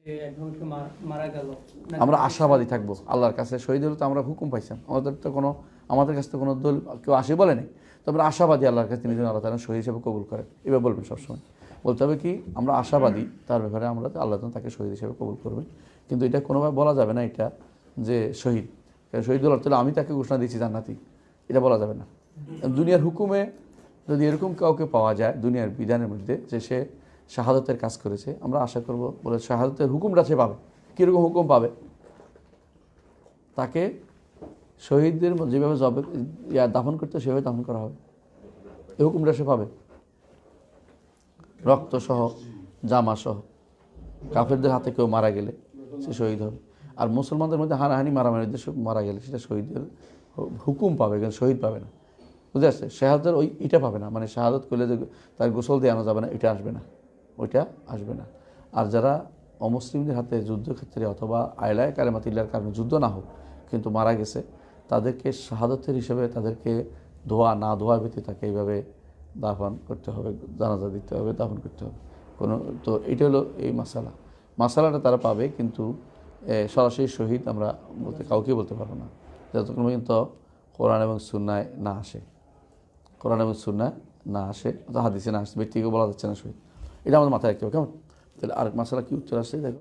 মারা গেল, আমরা আশাবাদী থাকবো আল্লাহর কাছে। শহীদ হলে তো আমরা হুকুম পাইছিলাম, আমাদের কাছে তো কোনো দল কেউ আসে বলে নেই। তো আমরা আশাবাদী আল্লাহর কাছে তিনি যেন আল্লাহ তাআলা শহীদ হিসেবে কবুল করেন, এবার বলবেন সবসময়। বলতে হবে কি, আমরা আশাবাদী তার ব্যাপারে, আমরা আল্লাহ যেন তাকে শহীদ হিসেবে কবুল করবেন। কিন্তু এটা কোনোভাবে বলা যাবে না এটা যে শহীদ, শহীদ বলার তাহলে আমি তাকে ঘোষণা দিচ্ছি জান্নাতি, এটা বলা যাবে না। দুনিয়ার হুকুমে যদি এরকম কাউকে পাওয়া যায় দুনিয়ার বিধানের মধ্যে যে সে শাহাদতের কাজ করেছে, আমরা আশা করব বলে শাহাদতের হুকুমটা সে পাবে। কীরকম হুকুম পাবে? তাকে শহীদদের যেভাবে দাফন করতে সেভাবে দাফন করা হবে, এই হুকুমটা সে পাবে। রক্তসহ, জামাসহ, কাফেরদের হাতে কেউ মারা গেলে সে শহীদ হবে। আর মুসলমানদের মধ্যে হানাহানি মারামারিদের মারা গেলে সেটা শহীদের হুকুম পাবে, কিন্তু শহীদ পাবে না। বুঝতে আসছে? শাহাদতের এটা পাবে না, মানে শাহাদত করলে যে তার গোসল দিয়ে আনা যাবে না, এটা আসবে না, ওইটা আসবে না। আর যারা অমুসলিমদের হাতে যুদ্ধক্ষেত্রে অথবা আয়লায় কালেমাতিল্লার কারণে যুদ্ধ না হোক কিন্তু মারা গেছে, তাদেরকে শাহাদতের হিসেবে তাদেরকে ধোয়া না ধোয়া ব্যতীত তাকে এইভাবে দাফন করতে হবে, জানাজা দিতে হবে, দাফন করতে হবে। তো এটা হলো এই মাসালাটা তারা পাবে, কিন্তু সরাসরি শহীদ আমরা কাউকে বলতে পারবো না যতক্ষণ পর্যন্ত কোরআন এবং সুন্নায় না আসে। কোরআন এবং সুন্নায় না আসে, হাদিসে না আসে, ব্যক্তিকে বলা যাচ্ছে না শহীদ। এটা আমাদের মাথায় রাখতে হবে। কেমন? তাহলে আরেক মাসালা কি উত্তর আসছে দেখো।